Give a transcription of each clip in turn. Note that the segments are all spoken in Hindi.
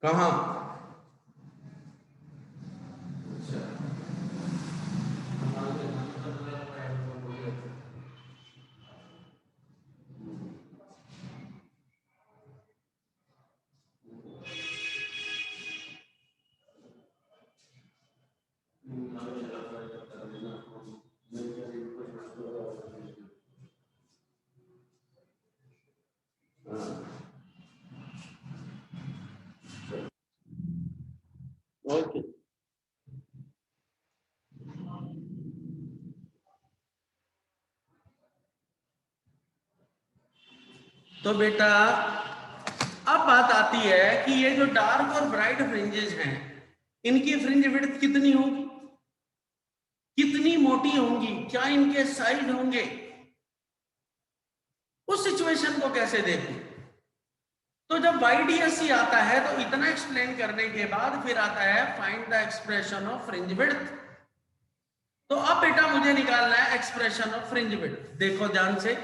कहाँ? ओके, तो बेटा अब बात आती है कि ये जो डार्क और ब्राइट फ्रिंजेस हैं, इनकी फ्रिंज विड्थ कितनी होगी, कितनी मोटी होंगी, क्या इनके साइज होंगे, उस सिचुएशन को कैसे देखूं? तो जब YDSC आता है तो इतना एक्सप्लेन करने के बाद फिर आता है find the expression of fringe width. तो अब बेटा मुझे निकालना है एक्सप्रेशन ऑफ फ्रिंज विड्थ। देखो ध्यान से,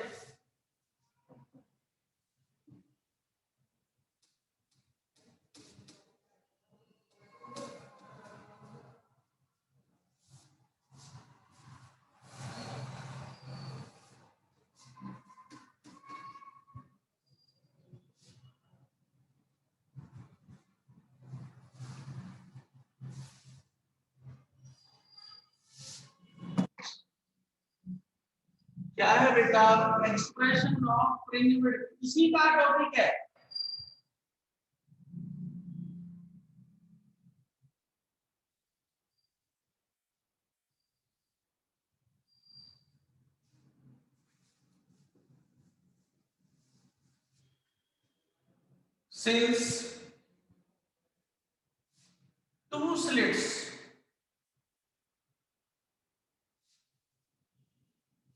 क्या है बेटा एक्सप्रेशन ऑफ फ्रिंज विड्थ, इसी का टॉपिक है। Since two slits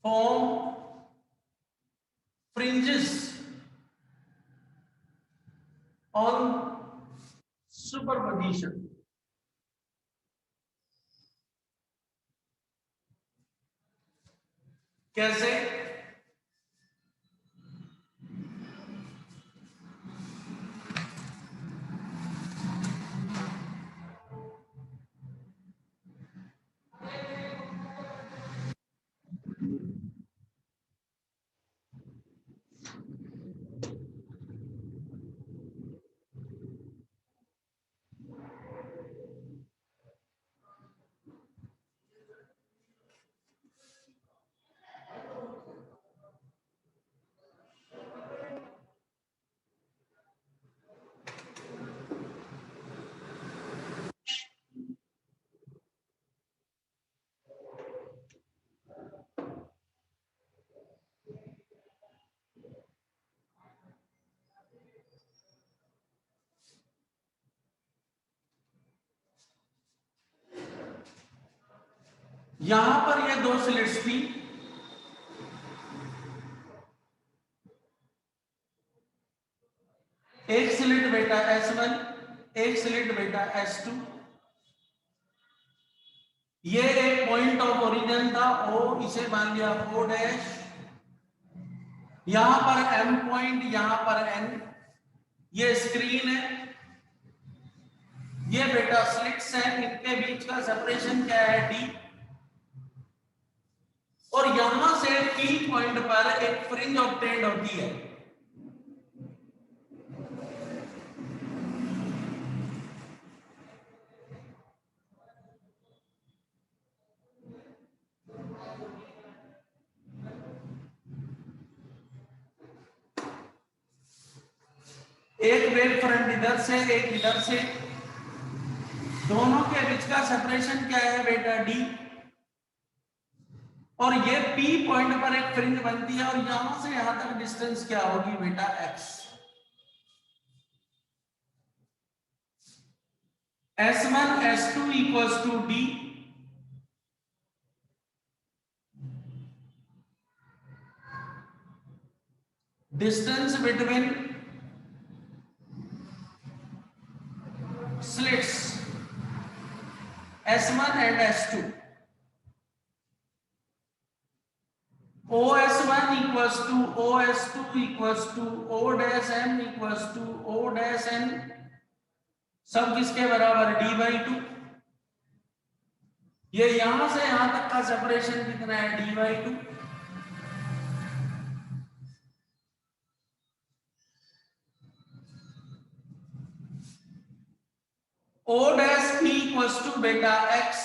form fringes on superposition, कैसे? यहां पर ये दो स्लिट्स थी, एक स्लिट बेटा S1, एक स्लिट बेटा S2। ये एक पॉइंट ऑफ ओरिजिन था O, इसे मान लिया O डैश, यहां पर M पॉइंट, यहां पर N, ये स्क्रीन है, ये बेटा स्लिट्स हैं, इनके बीच का सेपरेशन क्या है D, और यहां से T पॉइंट पर एक फ्रिंज ऑब्टेन्ड होती है। एक वेव फ्रंट इधर से, एक इधर से, दोनों के बीच का सेपरेशन क्या है बेटा D, और ये P पॉइंट पर एक फ्रिंज बनती है, और यहां से यहां तक डिस्टेंस क्या होगी बेटा X। S1 S2 equals to D, distance between slits S1 and S2, OS1 equals to OS2 equals to O dash M equals to O dash N सब किसके बराबर, d/2। ये यहां से यहां तक का सेपरेशन कितना है, d/2। O dash p equals to beta x,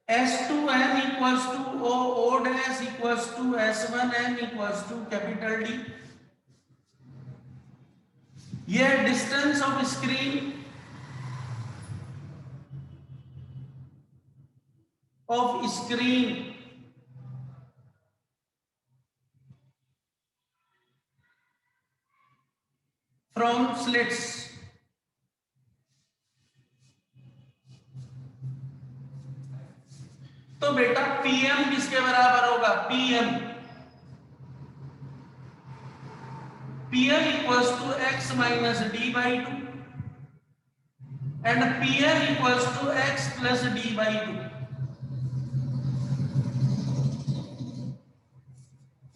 S2m equals to O dash equals to S1m equals to capital D। ये distance of screen from slits. तो बेटा पीएम किसके बराबर होगा, PM equals to x minus d/2 and pm equals to x plus d/2।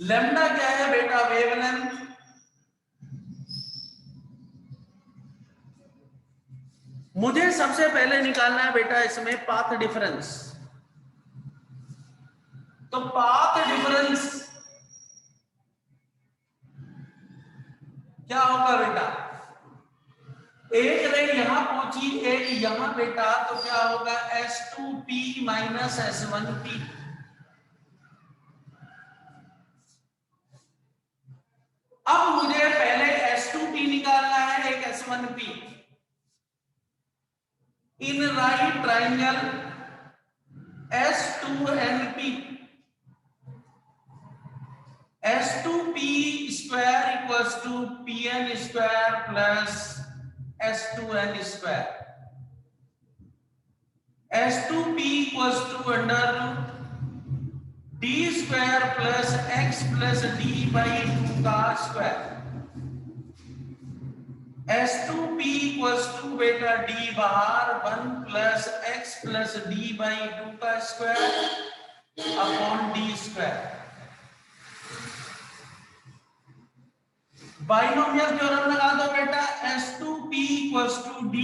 Lambda क्या है बेटा, वेवलेंथ। मुझे सबसे पहले निकालना है बेटा इसमें पाथ डिफरेंस। तो पाथ डिफरेंस क्या होगा बेटा, एक रे यहां पहुंची, एक यहां बेटा, तो क्या होगा S2p माइनस S1p। अब मुझे पहले S2p निकालना है, एक S1p। In right triangle S2np, S2p square equals to pn square plus S2n square. S2p equals to under root d square plus x plus d/2 का स्क्वायर। S2p इक्वल्स टू बेटा d बार 1 प्लस x प्लस d/2 का square upon d square. Binomial theorem लगा दो बेटा, S2p equals to d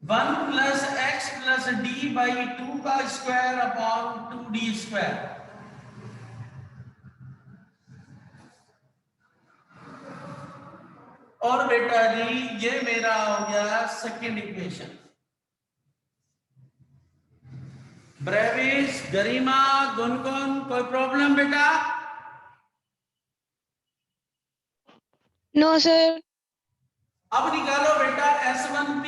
1 plus x plus d/2 का स्क्वायर अपॉन 2d स्क्वायर। और बेटा जी ये मेरा हो गया second equation. Brevis, Garima, Gungun, कोई प्रॉब्लम बेटा? No sir. अब निकालो बेटा S1p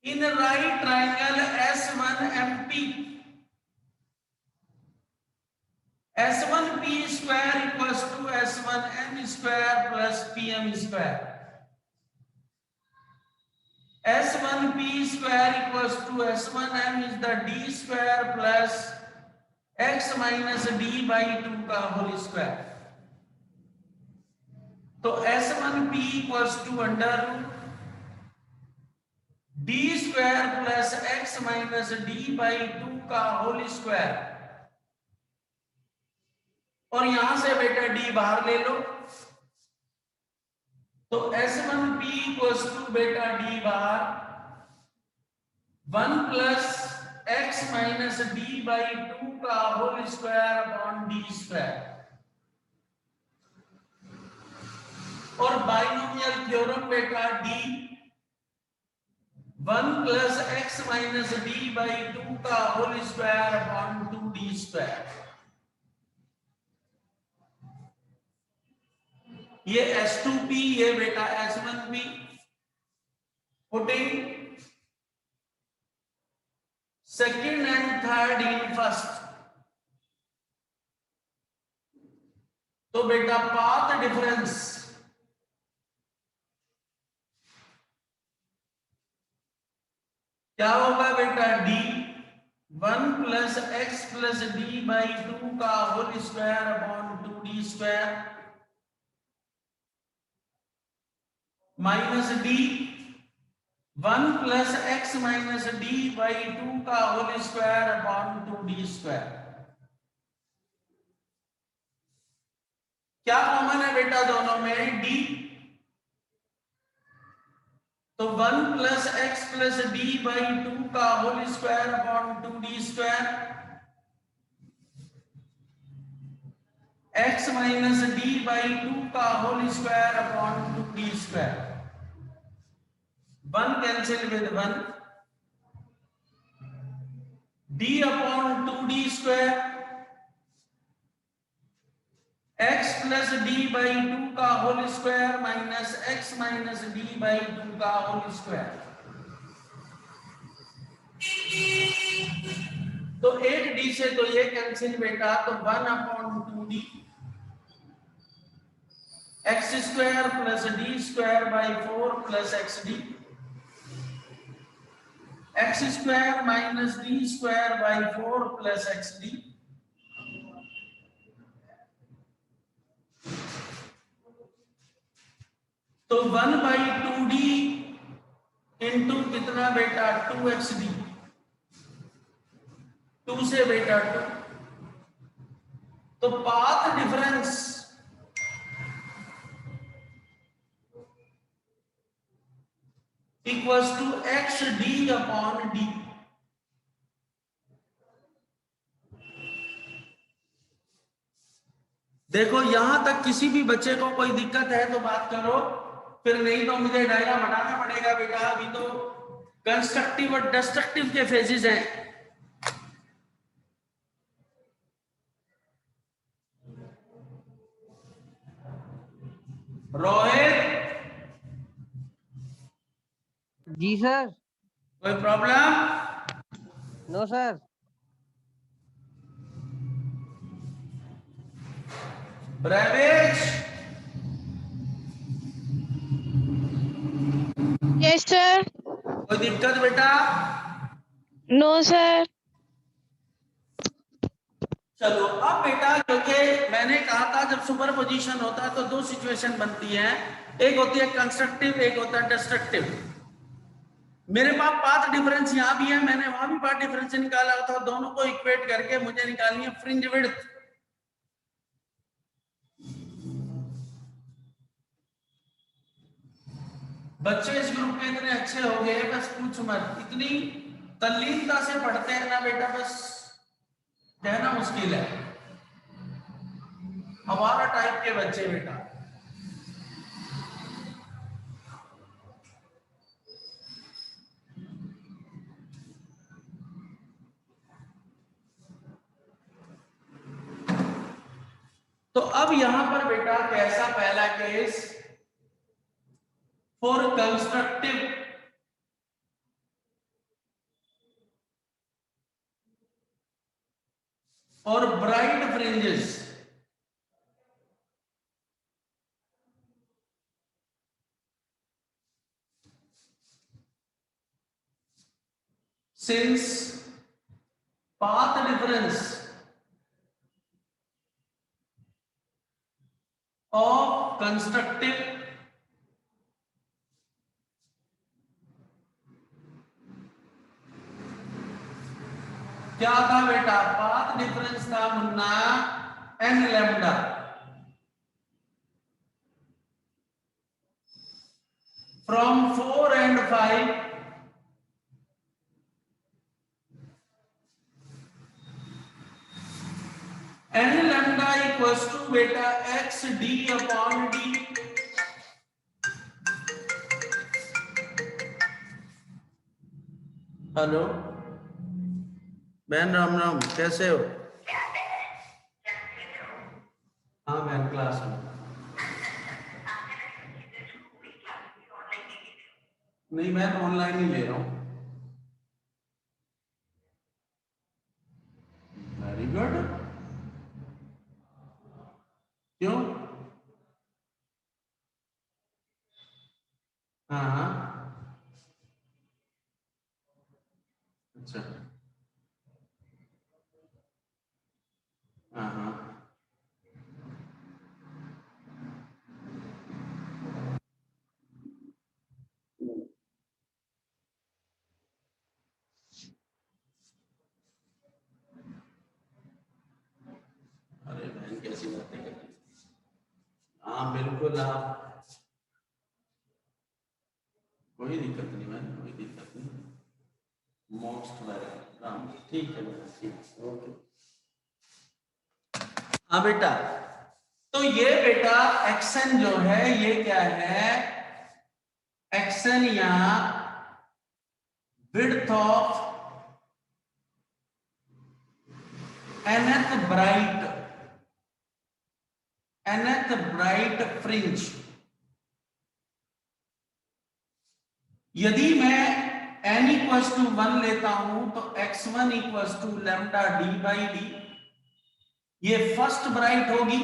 in right triangle S1mp। S1p square equals to S1n square plus pm square. S1p square equals to S1m is the d square plus x minus d/2 का होल स्क्वायर। तो S1p equals to under d square plus x minus d/2 का होल स्क्वायर। और यहां से बेटा d बाहर ले लो, तो S1p इक्वल्स टू बेटा d बार 1 प्लस x माइनस d/2 का whole square upon d square. और बाइनोमियल थ्योरम बेटा d 1 plus x minus d/2 का whole square upon 2d square. ये S2p, ये बेटा S1p। Putting second and third in first, तो बेटा पाथ डिफरेंस क्या होगा बेटा, d 1 plus x plus d/2 का whole square upon 2d square minus d 1 plus x minus d/2 का whole square upon 2d square. क्या कॉमन है बेटा दोनों में? डी। तो 1 plus x plus d by 2 का whole square upon 2d square, x minus d by 2 का whole square upon 2d square. 1 cancel with 1, d upon 2d square, x plus d by 2 का whole square minus x minus d by 2 का होल स्क्वायर। तो एक डी से तो ये कैंसिल बेटा, तो 1 upon 2d x square plus D square by 4 plus x D, x square minus D square by 4 plus x D. तो 1 बाई 2d इंटू कितना बेटा? 2xd, 2 से बेटा 2, तो path difference equals to x d upon d. देखो यहां तक किसी भी बच्चे को कोई दिक्कत है तो बात करो, फिर नहीं तो मुझे डायग्राम हटाना पड़ेगा बेटा। अभी तो कंस्ट्रक्टिव और डिस्ट्रक्टिव के फेजेस हैं। रोहित, जी सर। कोई प्रॉब्लम? No sir. ब्रेविश, यस सर। कोई दिक्कत बेटा? No sir. चलो अब बेटा, क्योंकि मैंने कहा था जब सुपर पोजिशन होता है तो दो सिचुएशन बनती है, एक होती है कंस्ट्रक्टिव, एक होता है डिस्ट्रक्टिव। मेरे पास पाथ डिफरेंस यहां भी है, मैंने वहां भी पाथ डिफरेंस निकाला था, दोनों को इक्वेट करके मुझे निकालनी है फ्रिंज विड्थ। बच्चे इस ग्रुप के इतने अच्छे हो गए, बस पूछ मत, इतनी तल्लीनता से पढ़ते हैं ना बेटा, बस कहना मुश्किल है। हमारा टाइप के बच्चे बेटा। तो अब यहां पर बेटा कैसा पहला केस फॉर कंस्ट्रक्टिव और bright fringes, since path difference of constructive क्या था बेटा? पाथ डिफरेंस था Munna n lambda, from 4 and 5 n lambda equals to बेटा x d upon d। Hello बहन, राम राम, कैसे हो? हाँ बहन, क्लास में। नहीं, मैं ऑनलाइन ही ले रहा हूँ। Very good. क्यों? हाँ हाँ, अच्छा, हाँ हाँ, अरे बहन कैसी बातें करती है। हाँ बिल्कुल, आप कोई दिक्कत नहीं मैम, कोई दिक्कत नहीं, मोस्ट वेलकम, ठीक है बेटा, ठीक, ओके। हाँ बेटा, तो ये बेटा एक्शन जो है ये क्या है, एक्शन या width of nth bright fringe. यदि मैं n इक्वल्स टू 1 लेता हूं तो x1 equals to lambda d by d, ये फर्स्ट ब्राइट होगी।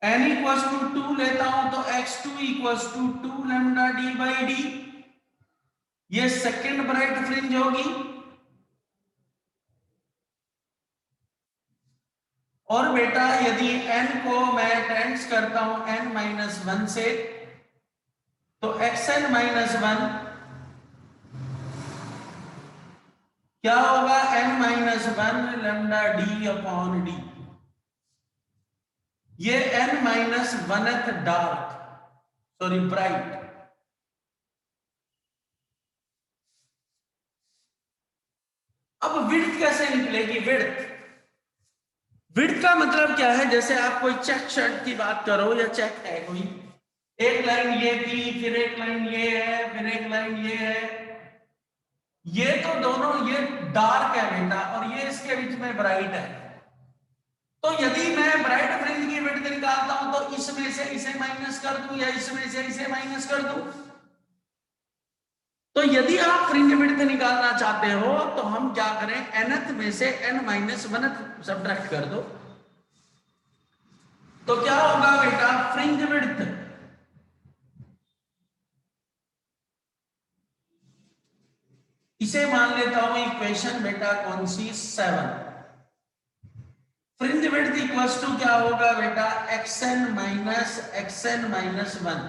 n इक्वल्स टू 2 लेता हूं तो x2 equals to 2 lambda d by d, ये सेकेंड ब्राइट फ्रिंज होगी। और बेटा यदि n को मैं टेंस करता हूं n-1 से, तो xn-1 क्या होगा, n-1 lambda d upon D, ये n-1th डार्क, सॉरी ब्राइट। अब विड्थ कैसे निकलेगी, विड्थ का मतलब क्या है, जैसे आप कोई चेक शर्ट की बात करो या चेक है कोई, एक लाइन ये थी, फिर एक लाइन ये है, फिर एक लाइन ये है, ये तो दोनों ये डार्क है बेटा और ये इसके बीच में ब्राइट है। तो यदि मैं ब्राइट फ्रिंज की विड्थ निकालता हूं तो इसमें से इसे माइनस कर दूं या इसमें से इसे माइनस कर दूं। तो यदि आप फ्रिंज विड्थ निकालना चाहते हो तो हम क्या करें, nth में से n-1th सब्ट्रैक्ट कर दो, तो क्या होगा बेटा, फ्रिंज विड्थ इसे मान लेता हूं इक्वेशन बेटा कौन सी, 7। फ्रिंज विड्थ इक्वल्स टू क्या होगा बेटा, xn-1,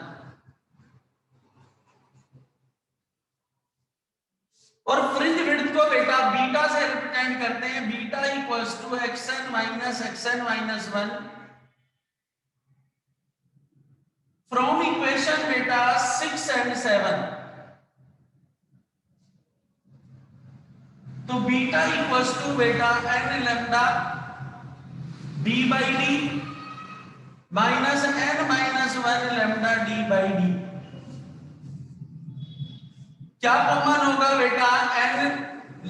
और फ्रिंज विड्थ को बेटा बीटा से रिप्रेजेंट करते हैं, beta equals to xn-1 from equation बेटा 6 एंड 7। तो बीटा इक्वल्स टू बेटा n lambda d by d minus n-1 lambda d by d. क्या कॉमन होगा बेटा, n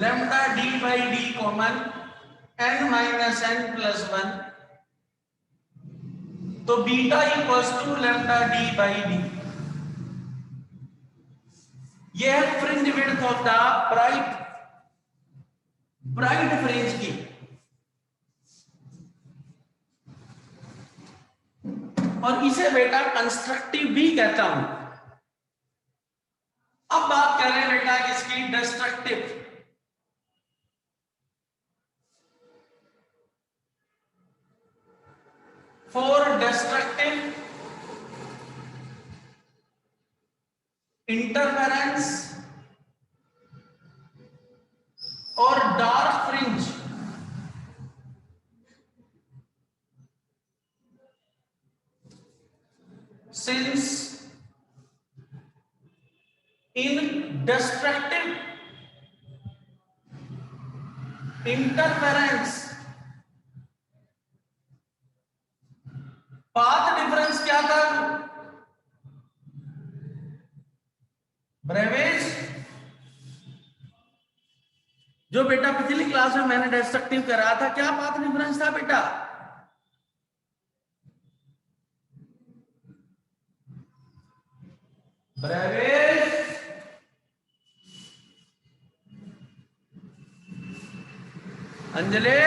lambda d by d common, n-n+1, तो beta equals to lambda d by d. यह है fringe width of the bright fringe की। और इसे बेटा कंस्ट्रक्टिव भी कहता हूं। अब बात करें बेटा इसकी डिस्ट्रक्टिव। फॉर डिस्ट्रक्टिव इंटरफेरेंस और dark fringe since in destructive interference path difference क्या था, ब्रेवेज, जो बेटा पिछली क्लास में मैंने डिस्ट्रक्टिव कराया था, क्या पाथ डिफरेंस था बेटा, ब्रेवेज, अंजलि,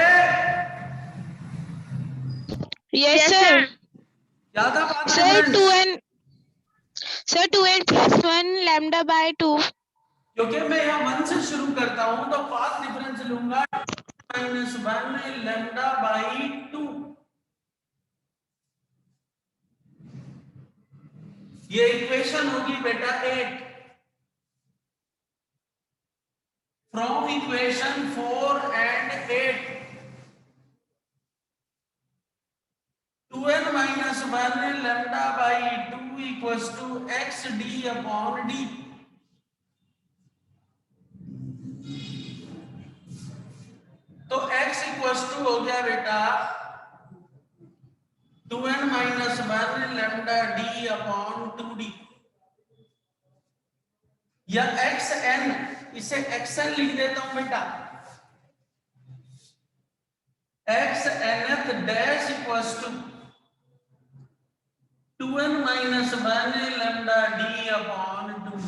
Yes, sir. क्या था path Sir, difference? 2n plus 1 lambda by 2. क्योंकि मैं यहां 1 से शुरू करता हूं तो पाथ डिफरेंस लूंगा -1 लैम्डा बाई 2। ये इक्वेशन होगी बेटा 8 from equation 4 and 8। 1 lambda by 2 equals to x d upon d। तो x इक्वल्स टू हो गया बेटा 2n minus 1 lambda d upon 2d, या xn, इसे xn लिख देता हूं बेटा, xnth dash equals to 2n minus 1 lambda d upon 2d।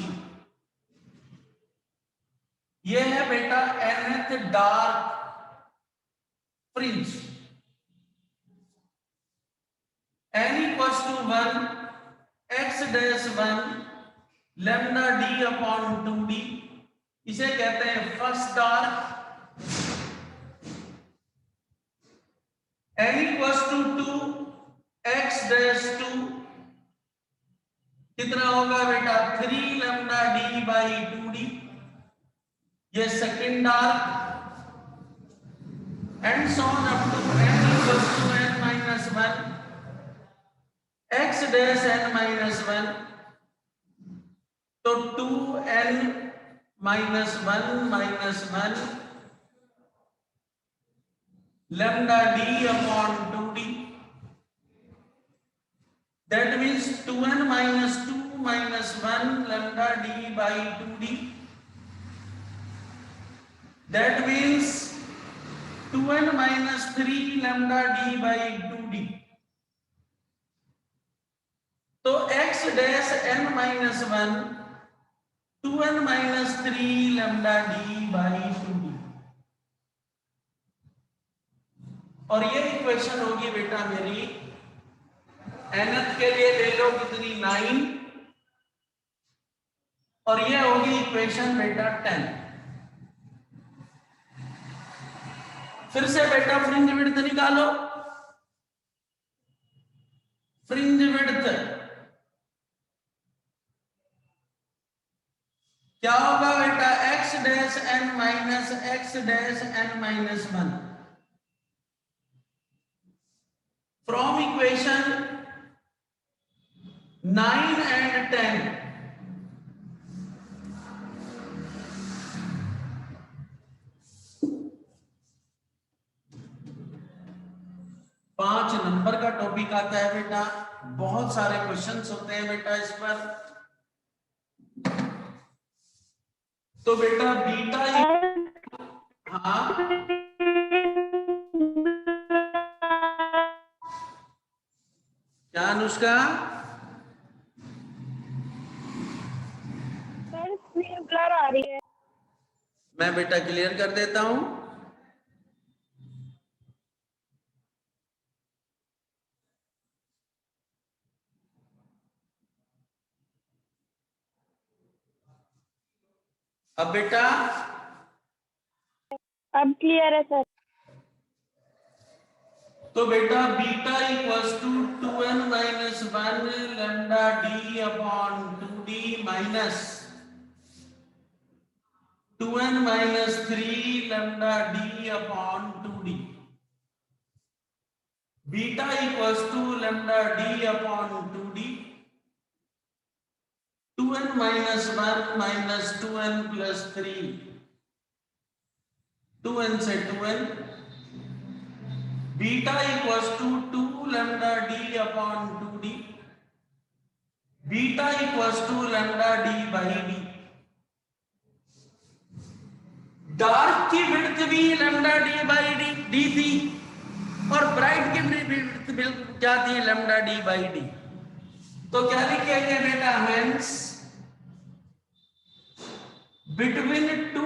ये है बेटा nth dark fringe. n equals to 1 x dash 1 lambda d upon 2d, इसे कहते हैं first dark. n equals to 2 x dash 2 कितना होगा बेटा 3 लैम्डा d बाई 2d, ये second dark. And so on up to n equals to n minus 1 x dash n minus 1, तो 2n minus 1 lambda d upon 2d, that means 2n minus 2 minus 1 lambda d by 2d, that means 2n minus 3 lambda d by 2d। तो x dash n minus 1 2n minus 3 lambda d by 2d, और ये इक्वेशन होगी बेटा मेरी nth के लिए ले लो कितनी 9, और ये होगी इक्वेशन बेटा 10। फिर से बेटा फ्रिंज विड्थ निकालो। फ्रिंज विड्थ क्या होगा बेटा x dash n minus x dash n minus 1 from equation 9 and 10। पांच नंबर का टॉपिक आता है बेटा, बहुत सारे क्वेश्चंस होते हैं बेटा इस पर। तो बेटा बीटा, हाँ क्या अनुष्का? सर स्क्रीन ब्लर आ रही है। मैं बेटा क्लियर कर देता हूं। अब बेटा अब क्लियर है सर। तो बेटा beta equals to 2n minus 1 lambda d upon 2d minus 2n minus 3 lambda d upon 2d। Beta equals to lambda d upon 2d, 2n minus 1 minus 2n plus 3, 2n से 2n, beta equals to 2 lambda d upon 2d, beta equals to lambda d by d। Dark की विड्थ भी लैम्डा d बाई d थी, और ब्राइट की विड्थ क्या थी लैम्डा d बाई d। तो क्या लिखेंगे बेटा, hence between two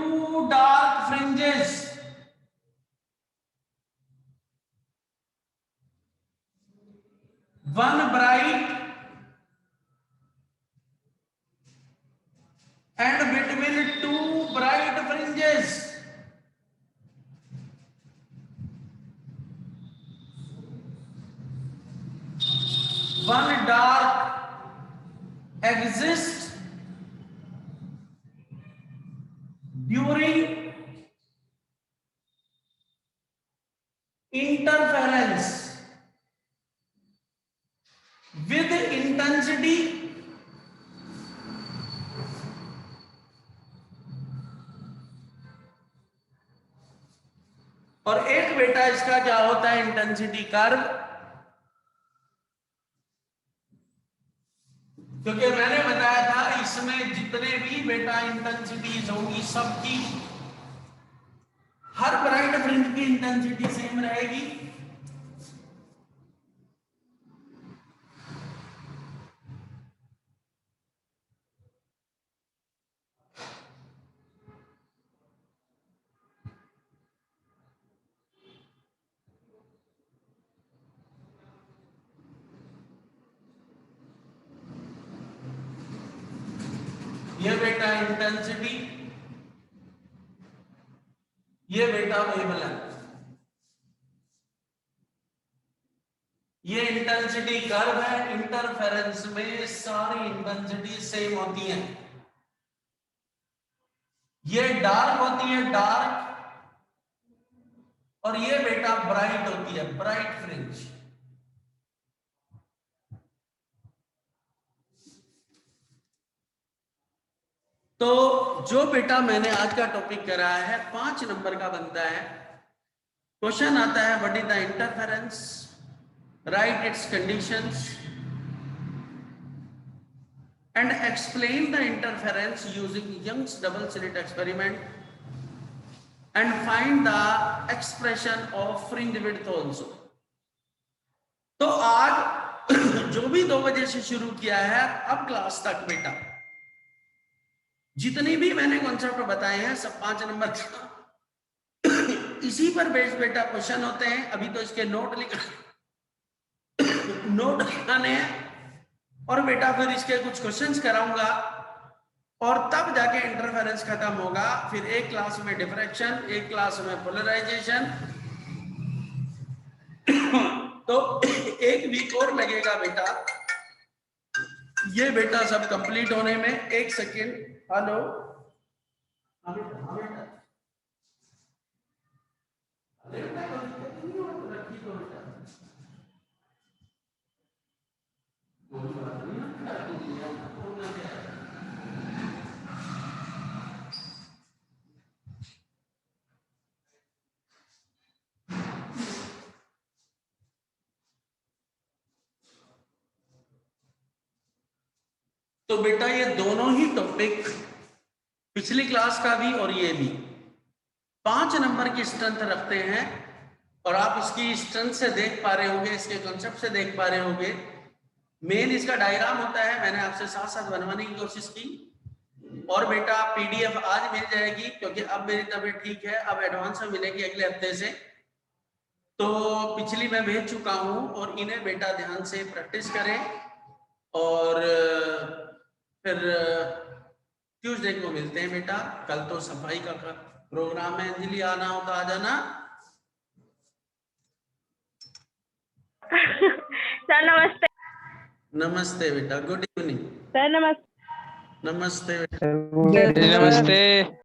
dark fringes one bright and between two bright fringes one dark exists during interference बेटा इसका क्या होता है इंटेंसिटी कर्व, क्योंकि मैंने बताया था इसमें जितने भी बेटा इंटेंसिटीज होंगी सबकी हर ब्राइट फ्रिंज की इंटेंसिटी सेम रहेगी। ये बेटा इंटेंसिटी, ये बेटा वेवलेंथ, ये इंटेंसिटी कर्व है। इंटरफेरेंस में सारी इंटेंसिटी सेम होती है। ये डार्क होती है डार्क, और ये बेटा ब्राइट होती है ब्राइट फ्रिंज। तो जो बेटा मैंने आज का टॉपिक कराया है 5 नंबर का बनता है। क्वेश्चन आता है what is the interference, right it's conditions and explain the interference using Young's double slit experiment and find the expression of fringe width also। तो आज जो भी 2 बजे से शुरू किया है अब क्लास तक बेटा जितनी भी मैंने कॉन्सेप्ट बताए हैं सब 5 नंबर इसी पर बेस्ड बेटा क्वेश्चन होते हैं। अभी तो इसके नोट लिखाने हैं और बेटा फिर इसके कुछ क्वेश्चंस कराऊंगा और तब जाके इंटरफेरेंस खत्म होगा। फिर एक क्लास में डिफ्रैक्शन, एक क्लास में पोलराइजेशन, तो 1 वीक और लगेगा बेटा ये बेटा सब कंप्लीट होने में। 1 सेकेंड, हेलो तो बेटा ये दोनों ही टॉपिक पिछली क्लास का भी और ये भी 5 नंबर की स्ट्रेंथ रखते हैं और आप इसकी स्ट्रेंथ से देख पा रहे होंगे, इसके कॉन्सेप्ट से देख पा रहे होंगे। मेन इसका डायग्राम होता है, मैंने आपसे साथ साथ बनवाने की कोशिश की। और बेटा पीडीएफ आज मिल जाएगी क्योंकि अब मेरी तबीयत ठीक है, अब एडवांस में मिलेगी अगले हफ्ते से। तो पिछली मैं भेज चुका हूं और इन्हें बेटा ध्यान से प्रैक्टिस करें और फिर ट्यूसडे को मिलते हैं बेटा। कल तो सफाई का प्रोग्राम है, अंजलि आना हो तो आ जाना। सर नमस्ते। नमस्ते बेटा, गुड इवनिंग। सर नमस्ते। नमस्ते बेटा। नमस्ते।